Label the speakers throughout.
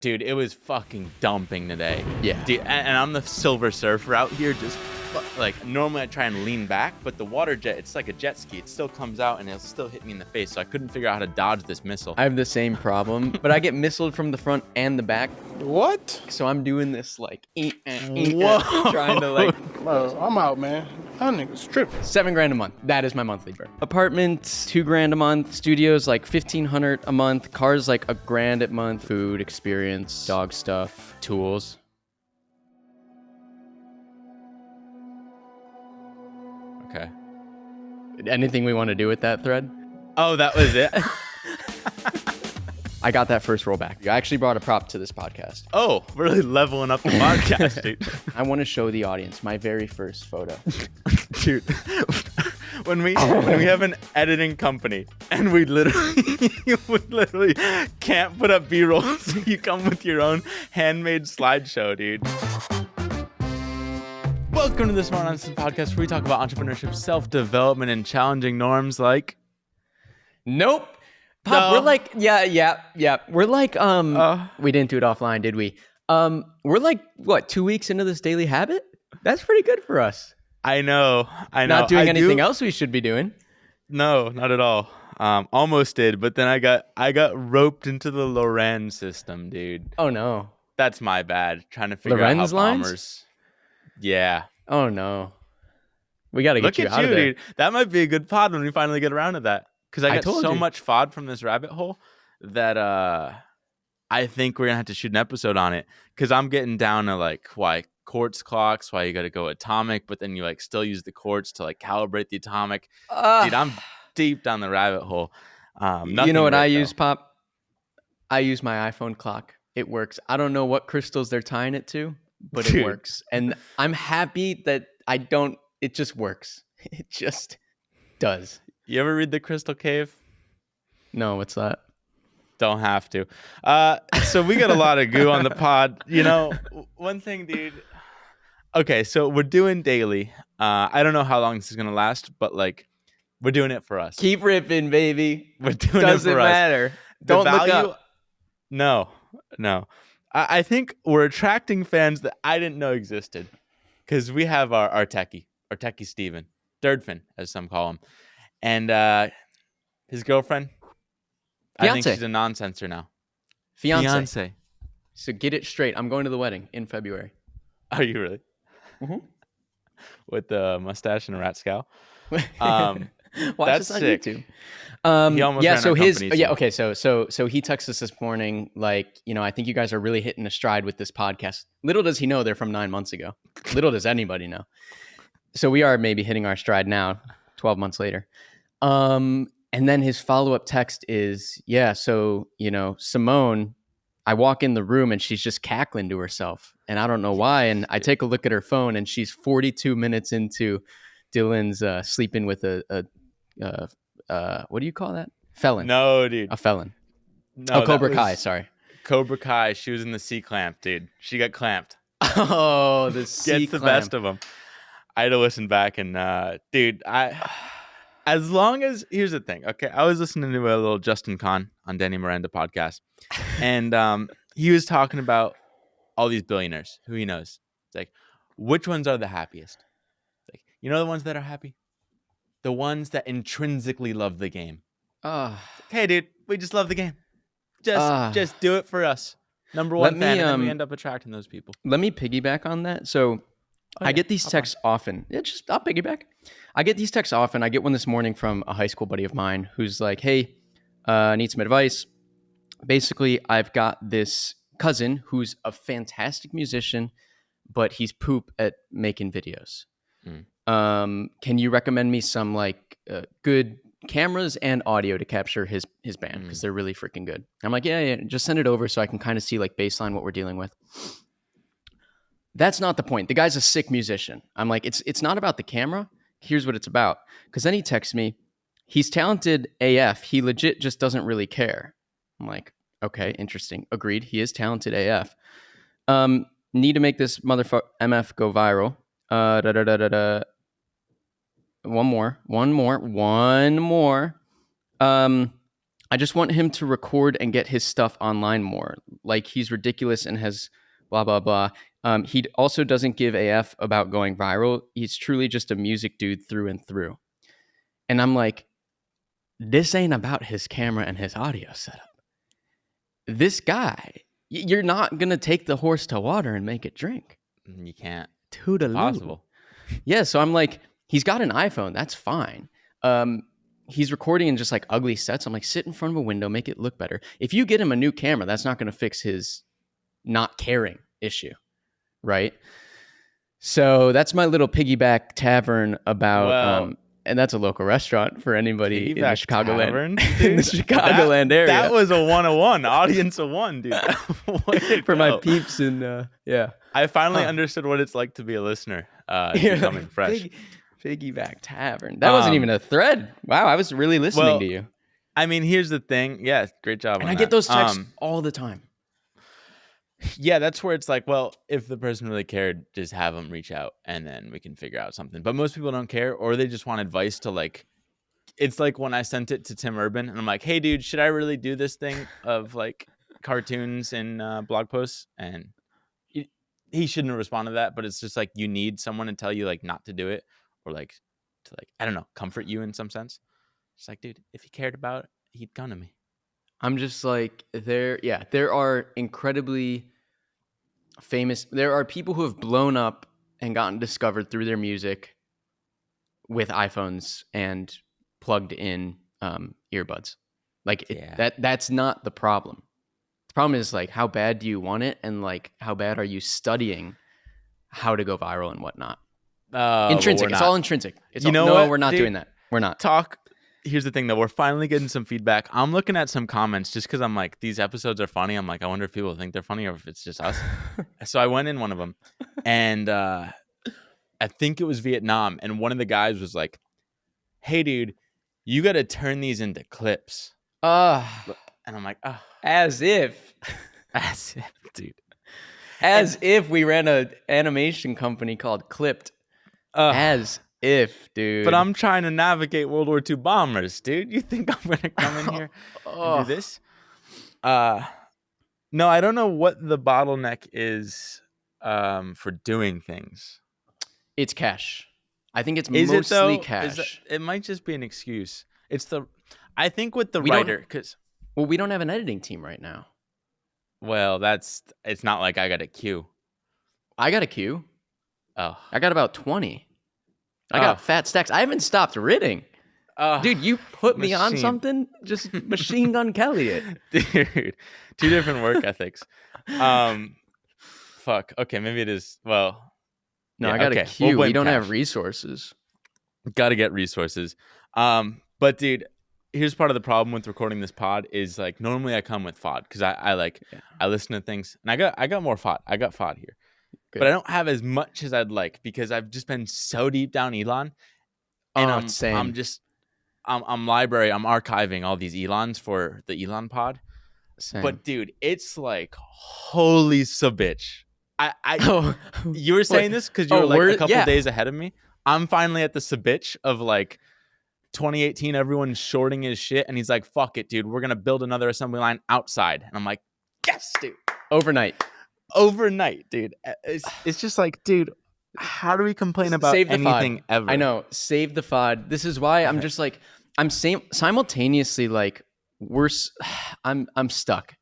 Speaker 1: Dude, it was fucking dumping today.
Speaker 2: Yeah.
Speaker 1: Dude, and I'm the Silver Surfer out here just like normally I try and lean back, but the water jet, it's like a jet ski. It still comes out and it'll still hit me in the face. So I couldn't figure out how to dodge this missile.
Speaker 2: I have the same problem, but I get missiled from the front and the back.
Speaker 3: What?
Speaker 2: So I'm doing this like
Speaker 1: Whoa.
Speaker 2: trying to like
Speaker 3: Bro, I'm out, man. Y'all niggas tripping.
Speaker 2: $7,000 a month. That is my monthly burn. Apartment, $2,000 a month. Studios like $1,500 a month. Cars like $1,000 a month. Food, experience, dog stuff, tools.
Speaker 1: Okay.
Speaker 2: Anything we want to do with that thread?
Speaker 1: Oh, that was it?
Speaker 2: I got that first roll back. I actually brought a prop to this podcast.
Speaker 1: Oh, really leveling up the podcast, dude.
Speaker 2: I want to show the audience my very first photo.
Speaker 1: Dude, when we have an editing company and we literally can't put up B-roll, so you come with your own handmade slideshow, dude. Welcome to the Smart Nonsense Podcast, where we talk about entrepreneurship, self-development, and challenging norms like...
Speaker 2: Nope. Pop,
Speaker 1: No.
Speaker 2: we're like, yeah. We're like, we didn't do it offline, did we? We're like, what, 2 weeks into this daily habit? That's pretty good for us.
Speaker 1: I know.
Speaker 2: Not doing anything else we should be doing.
Speaker 1: No, not at all. Almost did, but then I got roped into the Loren system, dude.
Speaker 2: Oh, no.
Speaker 1: That's my bad. Trying to figure
Speaker 2: Lorenz
Speaker 1: out how
Speaker 2: lines?
Speaker 1: bombers... Yeah.
Speaker 2: Oh, no. We got to
Speaker 1: Look
Speaker 2: get you
Speaker 1: at
Speaker 2: out
Speaker 1: you,
Speaker 2: of there.
Speaker 1: dude. That might be a good pod when we finally get around to that. Because I got
Speaker 2: told
Speaker 1: so
Speaker 2: you.
Speaker 1: much FOD from this rabbit hole that I think we're going to have to shoot an episode on it. Because I'm getting down to like why quartz clocks, why you got to go atomic, but then you like still use the quartz to like calibrate the atomic. Dude, I'm deep down the rabbit hole.
Speaker 2: You know what I use,
Speaker 1: though.
Speaker 2: Pop? I use my iPhone clock. It works. I don't know what crystals they're tying it to, but it
Speaker 1: Dude.
Speaker 2: works. And I'm happy that it just works. It just does.
Speaker 1: You ever read The Crystal Cave?
Speaker 2: No, what's that?
Speaker 1: Don't have to. So we got a lot of goo on the pod. You know, one thing, dude. Okay, so we're doing daily. I don't know how long this is gonna last, but like, we're doing it for us.
Speaker 2: Keep ripping, baby.
Speaker 1: We're doing
Speaker 2: Doesn't
Speaker 1: it for us.
Speaker 2: matter.
Speaker 1: The
Speaker 2: Don't look
Speaker 1: value-
Speaker 2: up.
Speaker 1: No. I think we're attracting fans that I didn't know existed, because we have our techie Steven, Durdfin, as some call him, and his girlfriend. I think
Speaker 2: Fiance.
Speaker 1: she's a non-sensor now.
Speaker 2: Fiance. So get it straight. I'm going to the wedding in February.
Speaker 1: Are you really?
Speaker 2: Mhm.
Speaker 1: With the mustache and a rat scowl.
Speaker 2: Watch
Speaker 1: That's
Speaker 2: this on
Speaker 1: sick.
Speaker 2: YouTube.
Speaker 1: He almost
Speaker 2: Yeah,
Speaker 1: ran
Speaker 2: so
Speaker 1: our
Speaker 2: his
Speaker 1: company,
Speaker 2: yeah,
Speaker 1: too.
Speaker 2: okay, so he texted us this morning, like, I think you guys are really hitting a stride with this podcast. Little does he know they're from 9 months ago. Little does anybody know. So we are maybe hitting our stride now, 12 months later. And then his follow-up text is, so, Simone, I walk in the room and she's just cackling to herself. And I don't know why. And I take a look at her phone and she's 42 minutes into Dylan's sleeping with a what do you call that? Felon.
Speaker 1: No, dude.
Speaker 2: A felon.
Speaker 1: No,
Speaker 2: Oh,
Speaker 1: that
Speaker 2: Cobra
Speaker 1: was
Speaker 2: Kai, sorry.
Speaker 1: Cobra Kai. She was in the C-clamp, dude. She got clamped.
Speaker 2: Oh, the C
Speaker 1: Gets the best of them. I had to listen back and, dude, as long as, here's the thing, okay? I was listening to a little Justin Kahn on Danny Miranda podcast, and he was talking about all these billionaires who he knows. It's like, which ones are the happiest? Like, the ones that are happy? The ones that intrinsically love the game. Hey, dude, we just love the game. Just do it for us. Number one fan, and then we end up attracting those people.
Speaker 2: Let me piggyback on that. So I get these texts often. I'll piggyback. I get these texts often. I get one this morning from a high school buddy of mine who's like, hey, I need some advice. Basically, I've got this cousin who's a fantastic musician, but he's poop at making videos. Can you recommend me some good cameras and audio to capture his band? Because they're really freaking good. I'm like, yeah, just send it over so I can kind of see baseline what we're dealing with. That's not the point. The guy's a sick musician. I'm like, it's not about the camera. Here's what it's about. Because then he texts me, he's talented AF. He legit just doesn't really care. I'm like, okay, interesting. Agreed. He is talented AF. Need to make this motherfucker MF go viral. One more. I just want him to record and get his stuff online more. Like, he's ridiculous and has blah, blah, blah. He also doesn't give AF about going viral. He's truly just a music dude through and through. And I'm like, this ain't about his camera and his audio setup. This guy, you're not going to take the horse to water and make it drink.
Speaker 1: You can't.
Speaker 2: Toodaloo.
Speaker 1: Possible.
Speaker 2: Yeah, so I'm like, he's got an iPhone. That's fine. He's recording in just like ugly sets. I'm like, sit in front of a window, make it look better. If you get him a new camera, that's not going to fix his not caring issue, right? So that's my little piggyback tavern about, and that's a local restaurant for anybody in the Chicagoland, in the Chicagoland area.
Speaker 1: That was a 101, audience of one, dude.
Speaker 2: For my peeps and yeah.
Speaker 1: I finally understood what it's like to be a listener, becoming fresh.
Speaker 2: Piggyback tavern. That wasn't even a thread. Wow, I was really listening to you.
Speaker 1: I mean, here's the thing. Yeah, great job.
Speaker 2: And I get those texts all the time.
Speaker 1: Yeah, that's where it's like, well, if the person really cared, just have them reach out and then we can figure out something. But most people don't care, or they just want advice to like, it's like when I sent it to Tim Urban and I'm like, hey, dude, should I really do this thing of like cartoons and blog posts? And he shouldn't respond to that, but it's just like you need someone to tell you like not to do it, or like to like, I don't know, comfort you in some sense. It's like, dude, if he cared about it, he'd come to me.
Speaker 2: I'm just like, there are incredibly famous, there are people who have blown up and gotten discovered through their music with iPhones and plugged in earbuds. Like that's not the problem. The problem is like, how bad do you want it? And like, how bad are you studying how to go viral and whatnot? Intrinsic. It's all intrinsic. We're not doing that. We're not.
Speaker 1: Here's the thing, though. We're finally getting some feedback. I'm looking at some comments just because I'm like, these episodes are funny. I'm like, I wonder if people think they're funny or if it's just us. So I went in one of them, and I think it was Vietnam. And one of the guys was like, hey, dude, you got to turn these into clips. And I'm like, oh.
Speaker 2: As if,
Speaker 1: dude.
Speaker 2: As if we ran an animation company called Clipped. As if, dude.
Speaker 1: But I'm trying to navigate World War II bombers, dude. You think I'm gonna come in here and do this? No, I don't know what the bottleneck is for doing things.
Speaker 2: It's cash. I think it's mostly cash.
Speaker 1: It might just be an excuse. I think with the writer, because
Speaker 2: we don't have an editing team right now.
Speaker 1: Well, it's not like I got a queue.
Speaker 2: I got a queue.
Speaker 1: Oh,
Speaker 2: I got about 20. I got fat stacks. I haven't stopped ridding. Dude, you put me on something, just machine gun Kelly it.
Speaker 1: Dude, 2 different work ethics. Fuck. Okay, maybe it is. Well,
Speaker 2: no, yeah, I got a queue. We don't have resources.
Speaker 1: Got to get resources. But dude, here's part of the problem with recording this pod is like normally I come with FOD because I listen to things and I got more FOD. I got FOD here. Good. But I don't have as much as I'd like because I've just been so deep down Elon. And I'm archiving all these Elons for the Elon pod. Same. But dude, it's like holy sabitch. You were saying this because you were like a couple days ahead of me. I'm finally at the sabitch of like 2018, everyone's shorting his shit, and he's like, fuck it, dude. We're gonna build another assembly line outside. And I'm like, yes, dude. Overnight, dude. It's just like, dude, how do we complain about anything ever?
Speaker 2: I know, save the FOD. This is why I'm just like, I'm simultaneously like, I'm stuck.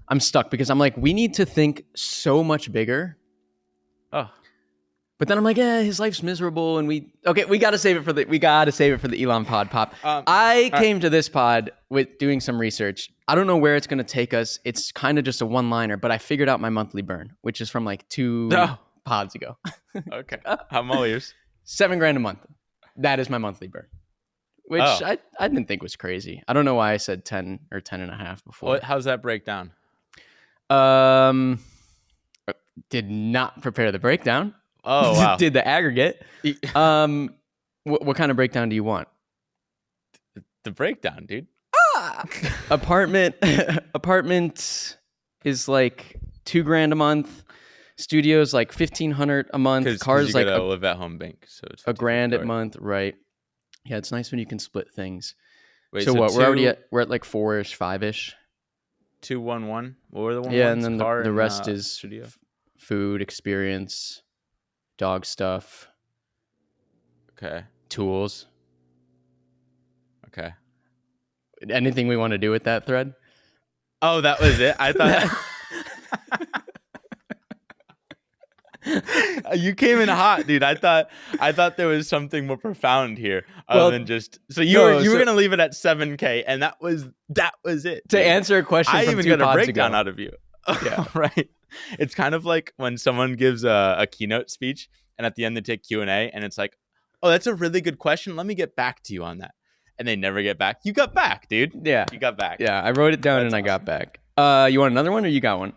Speaker 2: I'm stuck because I'm like, we need to think so much bigger.
Speaker 1: Oh,
Speaker 2: but then I'm like, his life's miserable, and we gotta save it for the Elon pod pop. I came to this pod with doing some research. I don't know where it's gonna take us. It's kind of just a one-liner, but I figured out my monthly burn, which is from like 2 pods ago.
Speaker 1: Okay, I'm all ears.
Speaker 2: $7,000 a month. That is my monthly burn, which I didn't think was crazy. I don't know why I said 10 or 10 and a half before.
Speaker 1: How's that break down?
Speaker 2: Did not prepare the breakdown.
Speaker 1: Oh, wow.
Speaker 2: Did the aggregate. What kind of breakdown do you want?
Speaker 1: The breakdown, dude.
Speaker 2: Apartment is like $2,000 a month. Studio's like $1,500 a month. Cars like
Speaker 1: a live at home bank, so it's
Speaker 2: $1,000 a month, right? Yeah, it's nice when you can split things.
Speaker 1: Wait,
Speaker 2: So what?
Speaker 1: two,
Speaker 2: We're at like 4-ish, 5-ish.
Speaker 1: 211. What were the one
Speaker 2: Yeah,
Speaker 1: ones?
Speaker 2: and then
Speaker 1: Car
Speaker 2: the
Speaker 1: and,
Speaker 2: rest is
Speaker 1: studio.
Speaker 2: food, experience, dog stuff,
Speaker 1: Okay.
Speaker 2: tools.
Speaker 1: Okay.
Speaker 2: Anything we want to do with that thread?
Speaker 1: Oh, that was it. I thought you came in hot, dude. I thought there was something more profound here, other than just. So you were gonna leave it at 7K, and that was it.
Speaker 2: To
Speaker 1: dude.
Speaker 2: answer a question
Speaker 1: I
Speaker 2: from
Speaker 1: even
Speaker 2: 2
Speaker 1: got a
Speaker 2: pods
Speaker 1: breakdown
Speaker 2: ago.
Speaker 1: out of you.
Speaker 2: Yeah.
Speaker 1: Right. It's kind of like when someone gives a keynote speech, and at the end they take Q&A, and it's like, oh, that's a really good question. Let me get back to you on that. And they never get back. You got back, dude.
Speaker 2: Yeah.
Speaker 1: You got back.
Speaker 2: Yeah, I wrote it down
Speaker 1: That's
Speaker 2: and I
Speaker 1: awesome.
Speaker 2: got back. You want another one or you got one?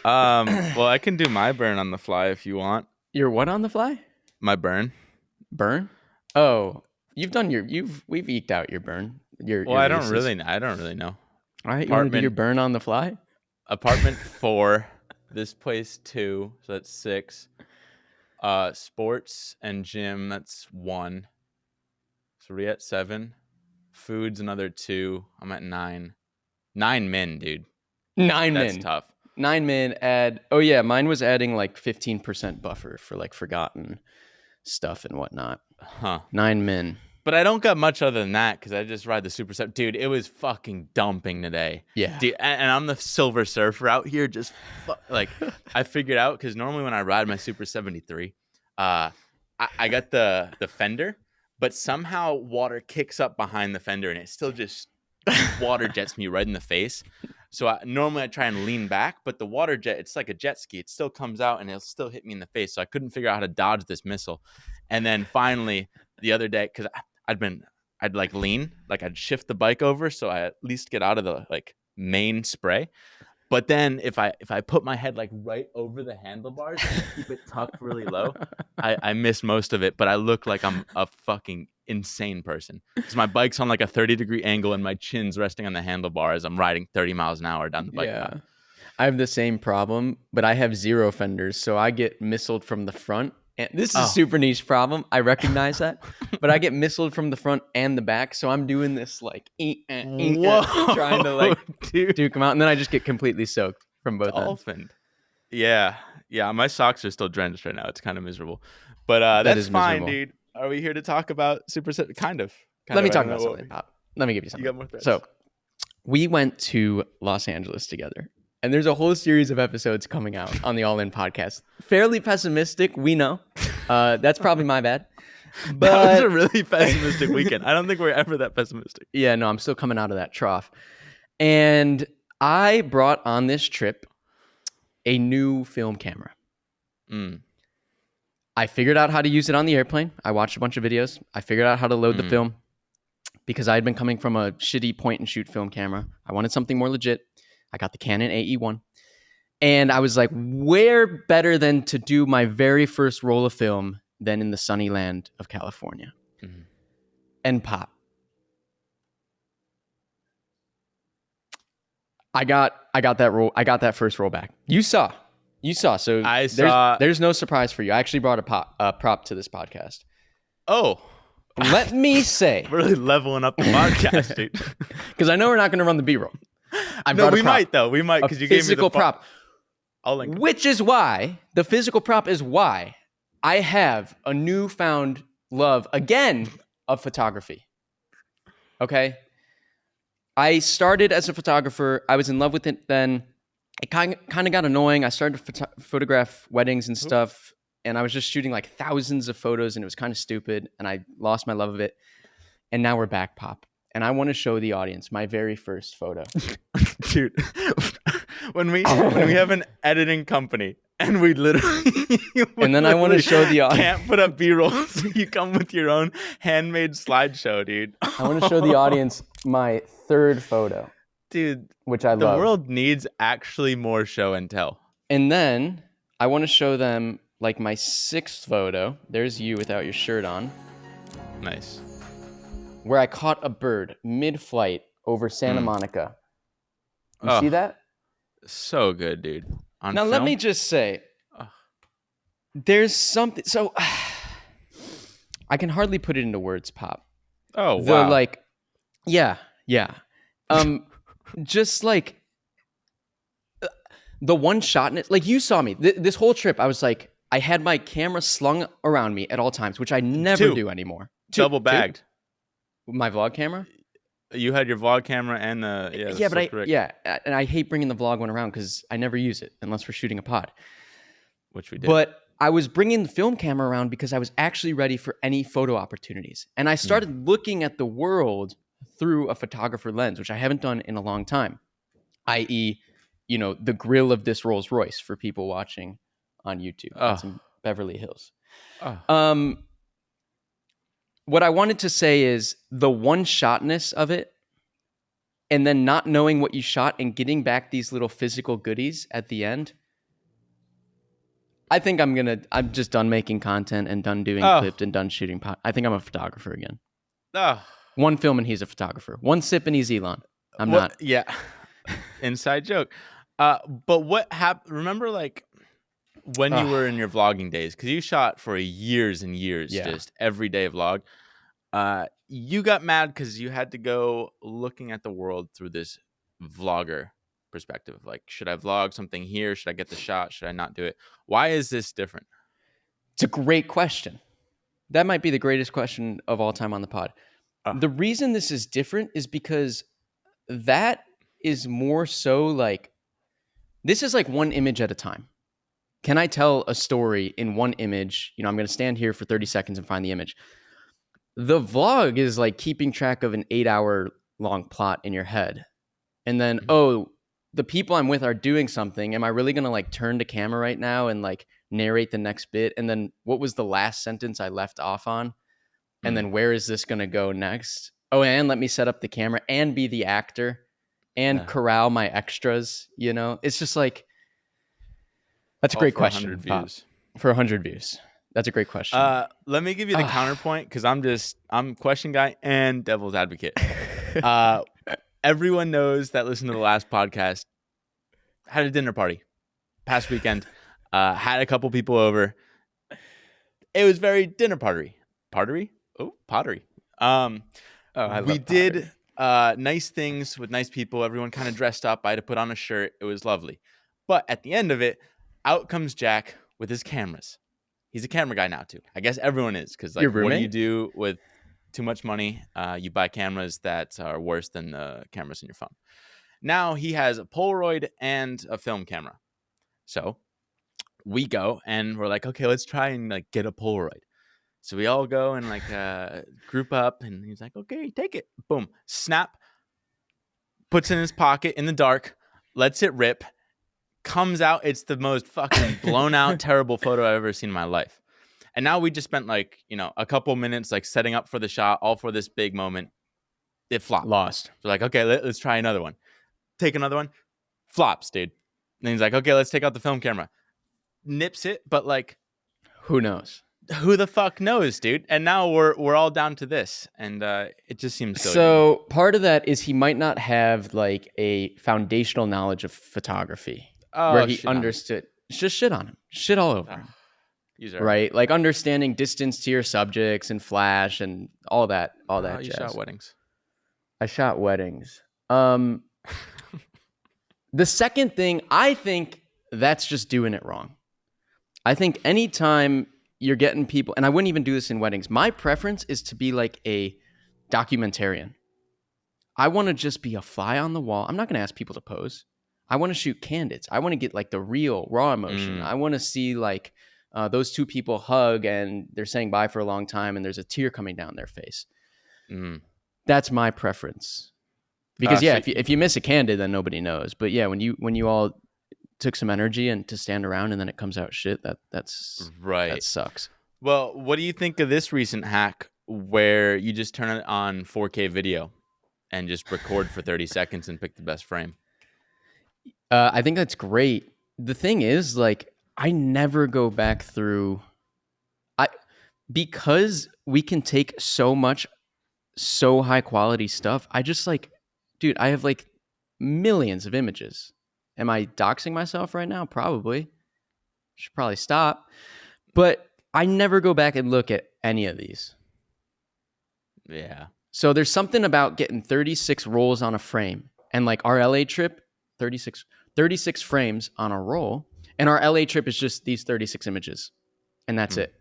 Speaker 1: Well, I can do my burn on the fly if you want.
Speaker 2: Your what on the fly?
Speaker 1: My burn.
Speaker 2: Burn? Oh, we've eked out your burn. Your
Speaker 1: I don't
Speaker 2: leases.
Speaker 1: really know.
Speaker 2: All right, you want to do your burn on the fly?
Speaker 1: Apartment 4, this place 2, so that's 6. Sports and gym, that's 1. So we're at 7. Food's another 2. I'm at 9. 9 min, dude.
Speaker 2: 9 min.
Speaker 1: That's tough.
Speaker 2: 9 min add. Oh yeah, mine was adding like 15% buffer for like forgotten stuff and whatnot.
Speaker 1: Huh.
Speaker 2: 9 min.
Speaker 1: But I don't got much other than that because I just ride the Super Surf. Dude, it was fucking dumping today.
Speaker 2: Yeah.
Speaker 1: Dude, and I'm the Silver Surfer out here. Just like I figured out because normally when I ride my Super 73, I got the fender, but somehow water kicks up behind the fender and it still just water jets me right in the face. So normally I try and lean back, but the water jet, it's like a jet ski. It still comes out and it'll still hit me in the face. So I couldn't figure out how to dodge this missile. And then finally the other day, because I'd like lean, like I'd shift the bike over so I at least get out of the like main spray. But then if I put my head like right over the handlebars and keep it tucked really low, I miss most of it. But I look like I'm a fucking insane person because my bike's on like a 30-degree angle and my chin's resting on the handlebar as I'm riding 30 miles an hour down the bike path.
Speaker 2: I have the same problem, but I have 0 fenders, so I get missiled from the front. And this is a super niche problem. I recognize that, but I get missiled from the front and the back, so I'm doing this like trying to like duke them out, and then I just get completely soaked from both ends.
Speaker 1: Yeah, my socks are still drenched right now. It's kind of miserable, but that's fine, dude. Are we here to talk about Super Set? Kind of.
Speaker 2: Let me talk about something, Pop. Let me give you something.
Speaker 1: You got more threads.
Speaker 2: So we went to Los Angeles together. And there's a whole series of episodes coming out on the All In podcast. Fairly pessimistic, we know. That's probably my bad. But
Speaker 1: that was a really pessimistic weekend. I don't think we're ever that pessimistic.
Speaker 2: Yeah, no, I'm still coming out of that trough. And I brought on this trip a new film camera. I figured out how to use it on the airplane. I watched a bunch of videos. I figured out how to load the film because I had been coming from a shitty point and shoot film camera. I wanted something more legit. I got the Canon AE1. And I was like, where better than to do my very first roll of film than in the sunny land of California? And Pop. I got that roll. I got that first roll back. You saw. So
Speaker 1: I saw.
Speaker 2: There's no surprise for you. I actually brought a prop to this podcast.
Speaker 1: Oh.
Speaker 2: Let me say.
Speaker 1: We're really leveling up the podcast, dude.
Speaker 2: Because I know we're not going to run the B-roll.
Speaker 1: We might though. We might because you gave me the
Speaker 2: physical prop.
Speaker 1: I'll link.
Speaker 2: Which is why the physical prop is why I have a newfound love again of photography. Okay, I started as a photographer. I was in love with it then. It kind of got annoying. I started to photograph weddings and stuff, and I was just shooting like thousands of photos, and it was kind of stupid. And I lost my love of it. And now we're back, Pop. And I want to show the audience my very first photo.
Speaker 1: Dude, when we have an editing company and we literally
Speaker 2: and then I want to show the audience.
Speaker 1: Can't put up B-rolls. So you come with your own handmade slideshow, dude.
Speaker 2: I want to show the audience my third photo.
Speaker 1: Dude,
Speaker 2: which I love.
Speaker 1: The world needs actually more show and tell.
Speaker 2: And then I want to show them like my 6th photo. There's you without your shirt on.
Speaker 1: Nice.
Speaker 2: Where I caught a bird mid-flight over Santa Monica. You see that?
Speaker 1: So good, dude.
Speaker 2: Now, let me just say, there's something... So, I can hardly put it into words, Pop.
Speaker 1: Oh, wow.
Speaker 2: Yeah, yeah. Just like the one shotness, like you saw me this whole trip. I was like, I had my camera slung around me at all times, which I never
Speaker 1: Two.
Speaker 2: do anymore.
Speaker 1: Double
Speaker 2: Two?
Speaker 1: bagged.
Speaker 2: My vlog camera.
Speaker 1: You had your vlog camera and the
Speaker 2: Yeah, but
Speaker 1: slick Rick,
Speaker 2: and I hate bringing the vlog one around because I never use it unless we're shooting a pod.
Speaker 1: which we did.
Speaker 2: But I was bringing the film camera around because I was actually ready for any photo opportunities, and I started looking at the world through a photographer lens, which I haven't done in a long time. I.e., the grill of this Rolls Royce for people watching on YouTube. That's in Beverly Hills.
Speaker 1: Oh.
Speaker 2: What I wanted to say is the one-shotness of it, and then not knowing what you shot and getting back these little physical goodies at the end. I think I'm just done making content and done doing clips and done shooting. I think I'm a photographer again.
Speaker 1: Oh.
Speaker 2: One film and he's a photographer. One sip and he's Elon. I'm not.
Speaker 1: Yeah. Inside joke. But what happened? Remember, like, when you were in your vlogging days, because you shot for years and years, just every day vlog. You got mad because you had to go looking at the world through this vlogger perspective. Like, should I vlog something here? Should I get the shot? Should I not do it? Why is this different?
Speaker 2: It's a great question. That might be the greatest question of all time on the pod. The reason this is different is because that is more so like, this is like one image at a time. Can I tell a story in one image? I'm going to stand here for 30 seconds and find the image. The vlog is like keeping track of an 8-hour long plot in your head. And then, the people I'm with are doing something. Am I really going to like turn to camera right now and like narrate the next bit? And then what was the last sentence I left off on? And then where is this going to go next? Oh, and let me set up the camera and be the actor and corral my extras. It's just like, that's a great question.
Speaker 1: 100 views.
Speaker 2: For 100 views. That's a great question.
Speaker 1: Let me give you the counterpoint, because I'm question guy and devil's advocate. Everyone knows that listen to the last podcast, had a dinner party past weekend, had a couple people over. It was very dinner pottery. Pottery. We did nice things with nice people. Everyone kind of dressed up. I had to put on a shirt. It was lovely. But at the end of it, out comes Jack with his cameras. He's a camera guy now too. I guess everyone is, because like, what do you do with too much money? You buy cameras that are worse than the cameras in your phone. Now he has a Polaroid and a film camera. So we go and we're like, okay, let's try and like get a Polaroid. So we all go and like group up, and he's like, okay, take it. Boom, snap. Puts it in his pocket in the dark, lets it rip. Comes out, it's the most fucking blown out, terrible photo I've ever seen in my life. And now we just spent like, a couple minutes like setting up for the shot, all for this big moment. It flopped.
Speaker 2: Lost.
Speaker 1: So like, okay, let's try another one. Take another one. Flops, dude. And he's like, okay, let's take out the film camera. Nips it, but like,
Speaker 2: who knows?
Speaker 1: Who the fuck knows, dude? And now we're all down to this, and it just seems
Speaker 2: so part of that is he might not have like a foundational knowledge of photography. Where he understood. Just shit on him. Shit all over him. Right? Like understanding distance to your subjects and flash and all that jazz.
Speaker 1: You shot weddings.
Speaker 2: I shot weddings. The second thing, I think that's just doing it wrong. I think anytime you're getting people, and I wouldn't even do this in weddings, my preference is to be like a documentarian. I want to just be a fly on the wall. I'm not going to ask people to pose. I want to shoot candidates. I want to get like the real raw emotion. I want to see like those two people hug and they're saying bye for a long time and there's a tear coming down their face. That's my preference. Because if you miss a candid, then nobody knows. But yeah, when you all took some energy and to stand around and then it comes out shit, that's right. That sucks.
Speaker 1: Well, what do you think of this recent hack where you just turn it on 4K video and just record for 30 seconds and pick the best frame?
Speaker 2: I think that's great. The thing is, like, I never go back through. Because we can take so high quality stuff. I just like, dude, I have like millions of images. Am I doxing myself right now? Probably. Should probably stop. But I never go back and look at any of these.
Speaker 1: Yeah.
Speaker 2: So there's something about getting 36 rolls on a frame. And like our LA trip, 36 frames on a roll. And our LA trip is just these 36 images. And that's it.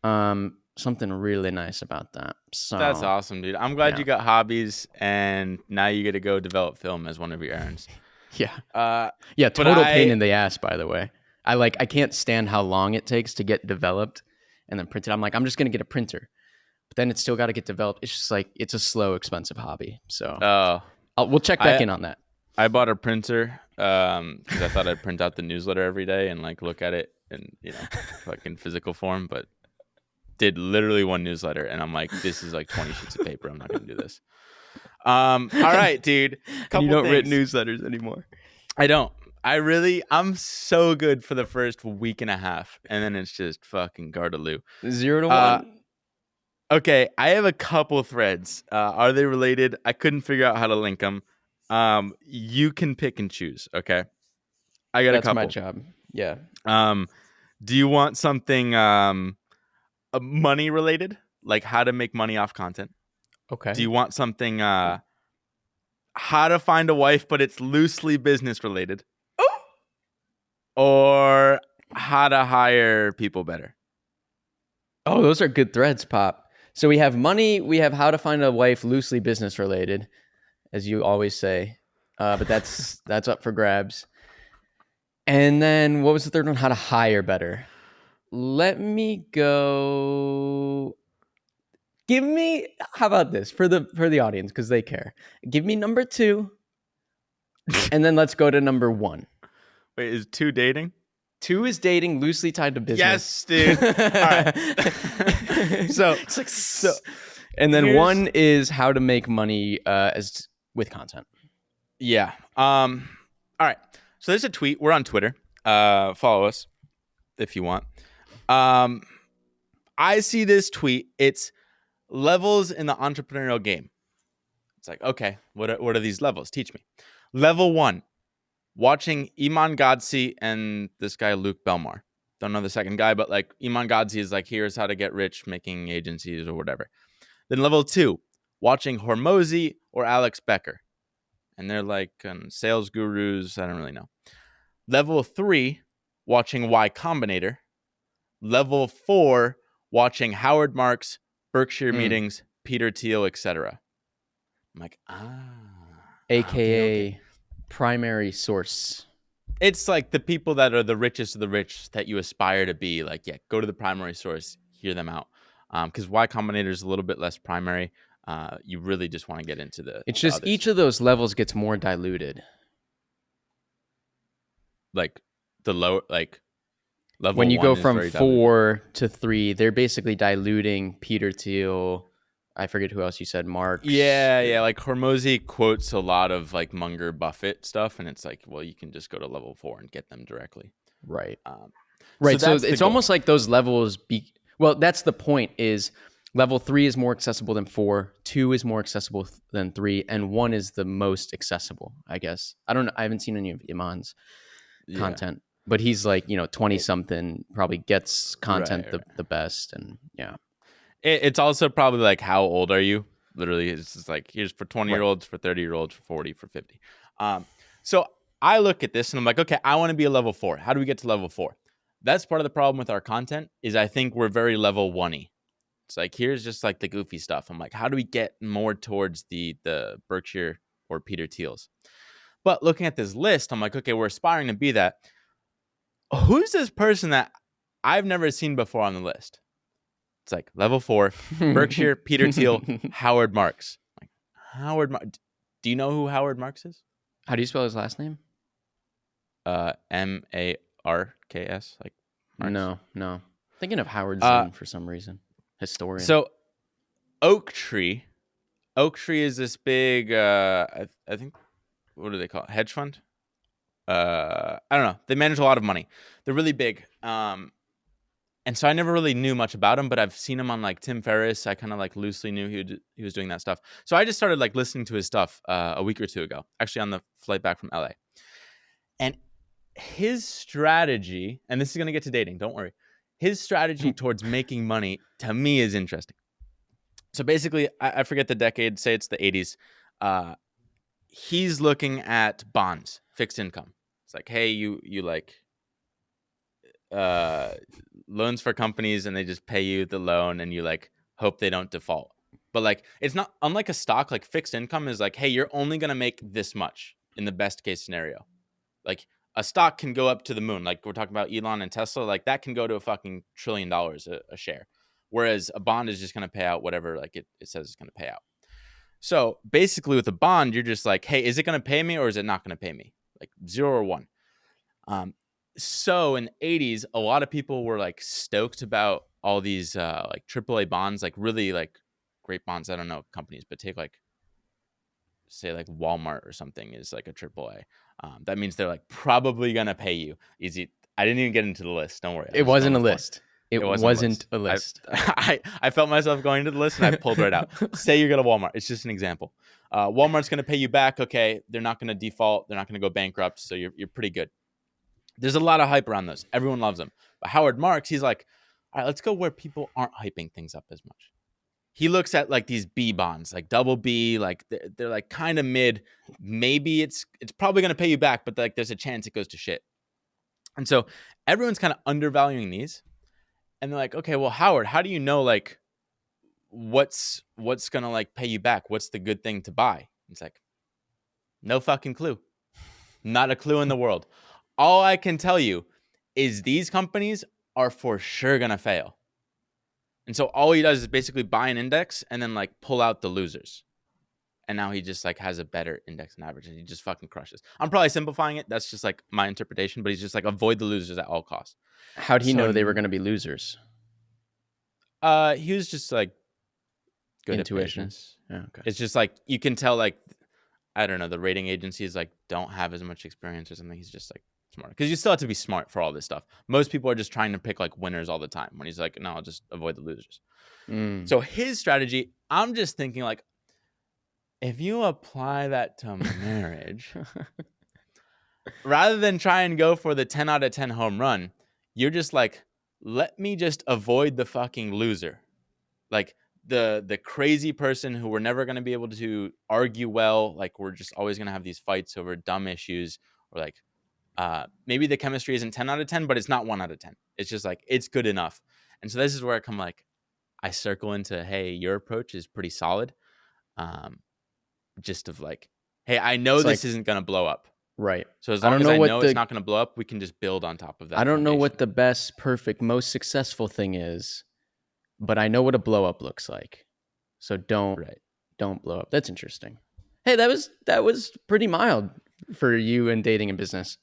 Speaker 2: Something really nice about that. So
Speaker 1: That's awesome, dude. I'm glad
Speaker 2: yeah.
Speaker 1: you got hobbies, and now you get to go develop film as one of your errands.
Speaker 2: Yeah.
Speaker 1: But
Speaker 2: Total pain in the ass, by the way. I can't stand how long it takes to get developed and then printed. I'm like, I'm just gonna get a printer. But then it's still got to get developed. It's just like it's a slow, expensive hobby. So we'll check back in on that.
Speaker 1: I bought a printer because I thought I'd print out the newsletter every day and like look at it and like in physical form, but did literally one newsletter and I'm like, this is like 20 sheets of paper. I'm not gonna do this. All right, dude.
Speaker 2: You don't write newsletters anymore.
Speaker 1: I don't. I'm so good for the first week and a half, and then it's just fucking Gardaloo.
Speaker 2: 0 to 1.
Speaker 1: Okay, I have a couple threads. Are they related? I couldn't figure out how to link them. You can pick and choose. Okay, I got a couple.
Speaker 2: That's my job. Yeah.
Speaker 1: Do you want something money related, like how to make money off content?
Speaker 2: Okay.
Speaker 1: Do you want something how to find a wife, but it's loosely business related? Or how to hire people better?
Speaker 2: Oh, those are good threads, Pop. So we have money, we have how to find a wife, loosely business related, as you always say. But that's up for grabs. And then what was the third one? How to hire better. Let me go. How about this for the audience, because they care. Give me number 2. And then let's go to number 1.
Speaker 1: Wait, is 2 dating?
Speaker 2: 2 is dating, loosely tied to business.
Speaker 1: Yes, dude. All right. So,
Speaker 2: and then 1 is how to make money as with content.
Speaker 1: Yeah. All right. So there's a tweet. We're on Twitter. Follow us if you want. I see this tweet. It's levels in the entrepreneurial game. It's like, okay, what are these levels? Teach me. Level 1. Watching Iman Gadzhi and this guy, Luke Belmar. Don't know the second guy, but like Iman Gadzhi is like, here's how to get rich making agencies or whatever. Then level 2, watching Hormozi or Alex Becker. And they're like sales gurus. I don't really know. Level 3, watching Y Combinator. Level 4, watching Howard Marks, Berkshire Meetings, Peter Thiel, etc. I'm like,
Speaker 2: AKA
Speaker 1: okay.
Speaker 2: Primary source.
Speaker 1: It's like the people that are the richest of the rich that you aspire to be. Like, yeah, go to the primary source, hear them out. Because Y Combinator is a little bit less primary. You really just want to get into the.
Speaker 2: It's just each of those levels gets more diluted.
Speaker 1: Like the low, like level.
Speaker 2: When you
Speaker 1: 1
Speaker 2: go
Speaker 1: is
Speaker 2: from
Speaker 1: very
Speaker 2: 4 to 3, they're basically diluting Peter Thiel. I forget who else you said, Marks.
Speaker 1: Yeah. Like Hormozi quotes a lot of like Munger Buffett stuff, and it's like, well, you can just go to level 4 and get them directly.
Speaker 2: Right.
Speaker 1: Right.
Speaker 2: So it's almost like those levels. Well, that's the point. Is level 3 is more accessible than 4, 2 is more accessible than 3, and 1 is the most accessible. I guess I don't know. I haven't seen any of Iman's content, but he's like 20 something, probably gets content the best, and yeah.
Speaker 1: It's also probably like, how old are you? Literally, it's just like, here's for 20-year-olds, for 30-year-olds, for 40, for 50. So I look at this and I'm like, okay, I want to be a level 4. How do we get to level 4? That's part of the problem with our content is I think we're very level 1-y. It's like, here's just like the goofy stuff. I'm like, how do we get more towards the Berkshire or Peter Thiel's? But looking at this list, I'm like, okay, we're aspiring to be that. Who's this person that I've never seen before on the list? It's like level 4, Berkshire, Peter Thiel, Howard Marks. Like Howard Marks. Do you know who Howard Marks is?
Speaker 2: How do you spell his last name?
Speaker 1: Marks. Like Marks.
Speaker 2: No. Thinking of Howard Zinn for some reason. Historian.
Speaker 1: So Oaktree is this big I think, what do they call it? Hedge fund? I don't know. They manage a lot of money. They're really big. And so I never really knew much about him, but I've seen him on like Tim Ferriss. I kind of like loosely knew he was doing that stuff. So I just started like listening to his stuff a week or 2 ago, actually on the flight back from LA. And his strategy, and this is going to get to dating, don't worry. His strategy towards making money to me is interesting. So basically, I forget the decade. Say it's the 80s. He's looking at bonds, fixed income. It's like, hey, you like loans for companies, and they just pay you the loan, and you like hope they don't default. But like, it's not unlike a stock. Like fixed income is like, hey, you're only gonna make this much in the best case scenario. Like a stock can go up to the moon. Like we're talking about Elon and Tesla. Like that can go to a fucking $1 trillion a share. Whereas a bond is just gonna pay out whatever like it says it's gonna pay out. So basically, with a bond, you're just like, hey, is it going to pay me or is it not going to pay me? Like 0 or 1. So in the 80s, a lot of people were like stoked about all these like AAA bonds, like really like great bonds. I don't know companies, but take like, say like Walmart or something is like a AAA. That means they're like probably going to pay you. Easy. I didn't even get into the list. Don't worry.
Speaker 2: It wasn't a list. It wasn't a list.
Speaker 1: I felt myself going to the list and I pulled right out. Say you're going to Walmart. It's just an example. Walmart's going to pay you back. Okay. They're not going to default. They're not going to go bankrupt. So you're pretty good. There's a lot of hype around those. Everyone loves them. But Howard Marks, he's like, all right, let's go where people aren't hyping things up as much. He looks at like these B bonds, like double B, like they're like kind of mid. Maybe it's probably going to pay you back, but like there's a chance it goes to shit. And so everyone's kind of undervaluing these. And they're like, okay, well, Howard, how do you know like what's gonna like pay you back? What's the good thing to buy? It's like, no fucking clue. Not a clue in the world. All I can tell you is these companies are for sure gonna fail. And so all he does is basically buy an index and then like pull out the losers. And now he just like has a better index and average and he just fucking crushes. I'm probably simplifying it. That's just like my interpretation, but he's just like avoid the losers at all costs.
Speaker 2: How did he know they were going to be losers?
Speaker 1: He was just like good
Speaker 2: Intuition.
Speaker 1: at business.
Speaker 2: Oh, okay.
Speaker 1: It's just like you can tell like I don't know, the rating agencies like don't have as much experience or something. He's just like smart because you still have to be smart for all this stuff. Most people are just trying to pick like winners all the time. When he's like, no, I'll just avoid the losers. So his strategy, I'm just thinking like, if you apply that to marriage, rather than try and go for the 10 out of 10 home run, you're just like, let me just avoid the fucking loser. Like the crazy person who we're never going to be able to argue well. Like we're just always going to have these fights over dumb issues or like maybe the chemistry isn't 10 out of 10, but it's not 1 out of 10. It's just like, it's good enough. And so this is where I come like, I circle into, hey, your approach is pretty solid. Just of like, hey, I know this
Speaker 2: like,
Speaker 1: isn't going to blow up.
Speaker 2: Right.
Speaker 1: So as long as I know it's not going to blow up, we can just build on top of that.
Speaker 2: I don't know what the best, perfect, most successful thing is, but I know what a blow up looks like. So don't blow up. That's interesting. Hey, that was pretty mild for you in dating and business.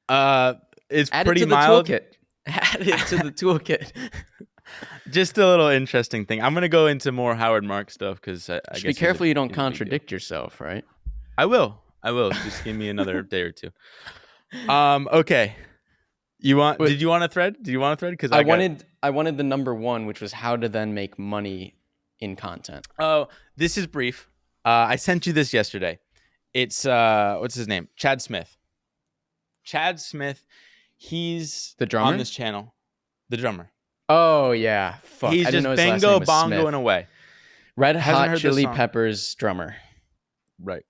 Speaker 1: It's
Speaker 2: Add
Speaker 1: pretty
Speaker 2: it to
Speaker 1: mild.
Speaker 2: The toolkit. Add it to the toolkit.
Speaker 1: Just a little interesting thing. I'm going to go into more Howard Marks stuff because I guess
Speaker 2: be careful you don't contradict yourself, right?
Speaker 1: I will. Just give me another day or two. Okay. Did you want a thread? Because
Speaker 2: I wanted the number one, which was how to then make money in content.
Speaker 1: Oh, this is brief. I sent you this yesterday. It's what's his name? Chad Smith. He's
Speaker 2: the drummer
Speaker 1: on this channel. The drummer.
Speaker 2: Oh yeah, fuck.
Speaker 1: He's just bingo bongoing away.
Speaker 2: Red Hot Chili Peppers drummer.
Speaker 1: Right.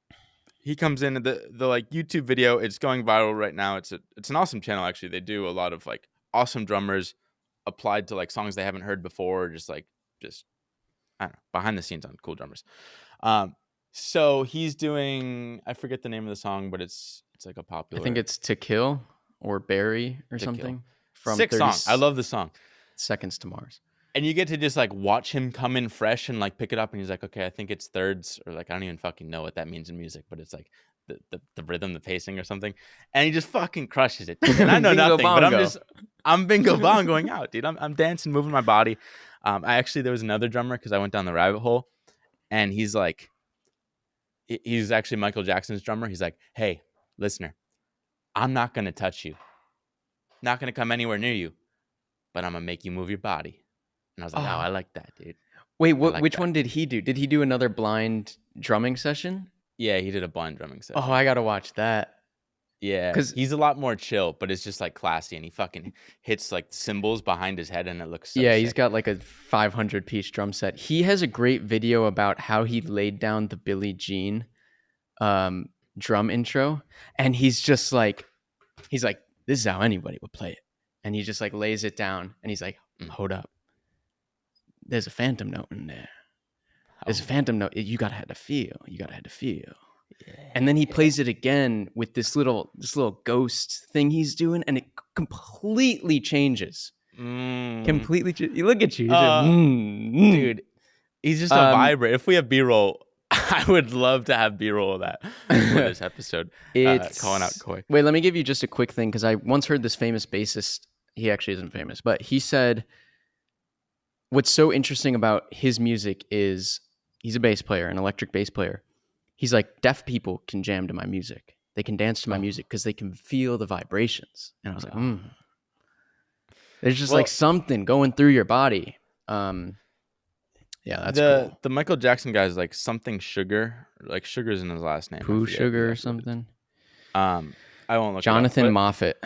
Speaker 1: He comes in the like YouTube video. It's going viral right now. It's an awesome channel actually. They do a lot of like awesome drummers applied to like songs they haven't heard before. Just I don't know, behind the scenes on cool drummers. So he's doing, I forget the name of the song, but it's like a popular.
Speaker 2: I think it's To Kill or Barry or something.
Speaker 1: From sick song. I love the song.
Speaker 2: Seconds to Mars.
Speaker 1: And you get to just like watch him come in fresh and like pick it up and he's like, okay, I think it's thirds or like I don't even fucking know what that means in music, but it's like the rhythm, the pacing or something. And he just fucking crushes it. And I know nothing, bongo. But I'm bingo bongoing out, dude. I'm dancing, moving my body. There was another drummer because I went down the rabbit hole and he's actually Michael Jackson's drummer. He's like, hey, listener, I'm not going to touch you. Not going to come anywhere near you, but I'm going to make you move your body. And I was like, oh, I like that, dude.
Speaker 2: Wait, which one did he do? Did he do another blind drumming session?
Speaker 1: Yeah, he did a blind drumming session.
Speaker 2: Oh, I got to watch that.
Speaker 1: Yeah,
Speaker 2: 'Cause-
Speaker 1: he's a lot more chill, but it's just like classy, and he fucking hits like cymbals behind his head, and it looks so
Speaker 2: Yeah,
Speaker 1: sick.
Speaker 2: he's got like a 500-piece drum set. He has a great video about how he laid down the Billie Jean drum intro, and he's like, this is how anybody would play it, and he just like lays it down, and he's like, hold up, there's a phantom note in there. There's a phantom note. You gotta have to feel. You gotta have to feel. And then he plays it again with this little ghost thing he's doing, and it completely changes. You look at you,
Speaker 1: dude. He's just a vibrant. If we have B-roll, I would love to have B-roll of that for this episode. Calling out Koi.
Speaker 2: Wait, let me give you just a quick thing, because I once heard this famous bassist. He actually isn't famous, but he said what's so interesting about his music is he's a bass player, an electric bass player. He's like, deaf people can jam to my music. They can dance to my music because they can feel the vibrations. And I was like, There's just like something going through your body. Yeah, that's cool.
Speaker 1: The Michael Jackson guy is like something Sugar. Like Sugar's in his last name.
Speaker 2: Pooh Sugar or something.
Speaker 1: I won't look
Speaker 2: Jonathan
Speaker 1: it up,
Speaker 2: Moffat.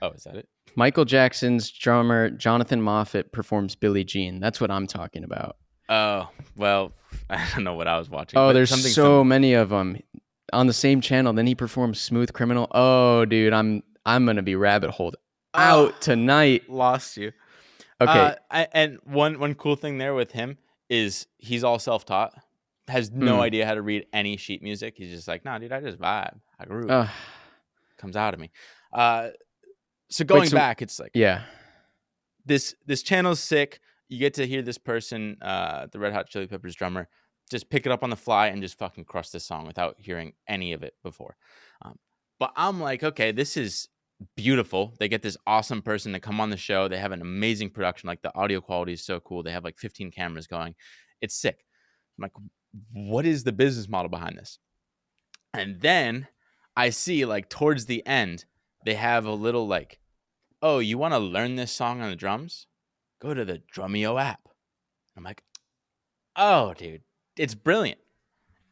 Speaker 1: Oh, is that it?
Speaker 2: Michael Jackson's drummer, Jonathan Moffat, performs Billie Jean. That's what I'm talking about.
Speaker 1: Oh, well, I don't know what I was watching.
Speaker 2: Oh,
Speaker 1: but
Speaker 2: there's
Speaker 1: something
Speaker 2: so many of them on the same channel. Then he performs Smooth Criminal. Oh, dude, I'm gonna be rabbit holed out tonight.
Speaker 1: Lost you.
Speaker 2: Okay.
Speaker 1: And one cool thing there with him is he's all self-taught. Has no idea how to read any sheet music. He's just like, nah, dude, I just vibe. I groove. Comes out of me. So going back, it's like,
Speaker 2: yeah,
Speaker 1: this channel's sick. You get to hear this person, the Red Hot Chili Peppers drummer, just pick it up on the fly and just fucking crush this song without hearing any of it before. But I'm like, okay, this is beautiful. They get this awesome person to come on the show. They have an amazing production. Like the audio quality is so cool. They have like 15 cameras going. It's sick. I'm like, what is the business model behind this? And then I see like towards the end, they have a little like, oh, you want to learn this song on the drums? Go to the Drumeo app. I'm like, oh, dude, it's brilliant.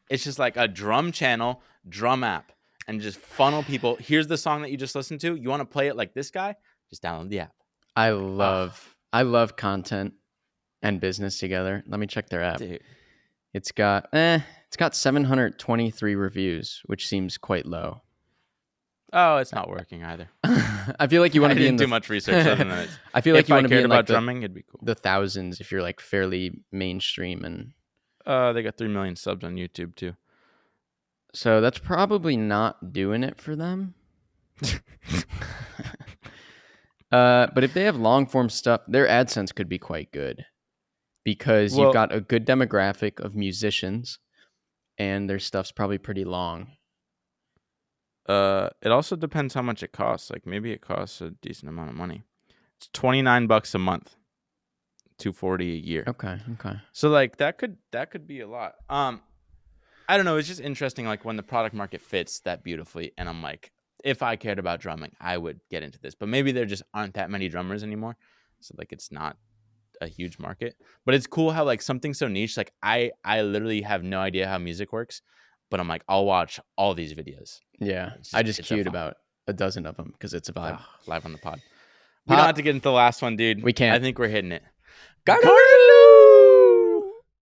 Speaker 1: It's just like a drum channel, drum app, and just funnel people. Here's the song that you just listened to. You want to play it like this guy? Just download the app.
Speaker 2: I love content and business together. Let me check their app.
Speaker 1: Dude.
Speaker 2: It's got 723 reviews, which seems quite low.
Speaker 1: Oh, it's not working either.
Speaker 2: I feel like you want to be in
Speaker 1: too much research. Other than that.
Speaker 2: I feel like you want to be in
Speaker 1: about
Speaker 2: like
Speaker 1: drumming, it'd be cool.
Speaker 2: the thousands if you're like fairly mainstream, and
Speaker 1: They got 3 million subs on YouTube too.
Speaker 2: so that's probably not doing it for them. But if they have long form stuff, their AdSense could be quite good because you've got a good demographic of musicians, and their stuff's probably pretty long.
Speaker 1: It also depends how much it costs. Like maybe it costs a decent amount of money. It's $29 a month, $240 a year.
Speaker 2: Okay.
Speaker 1: So like that could be a lot. I don't know. It's just interesting. Like when the product market fits that beautifully, and I'm like, if I cared about drumming, I would get into this. But maybe there just aren't that many drummers anymore, so like it's not a huge market. But it's cool how like something so niche. Like I literally have no idea how music works. But I'm like, I'll watch all these videos.
Speaker 2: Yeah, I just queued about a dozen of them because it's a vibe.
Speaker 1: Live on the pod. We don't have to get into the last one, dude.
Speaker 2: We can't.
Speaker 1: I think we're hitting it.
Speaker 2: Gargaloo!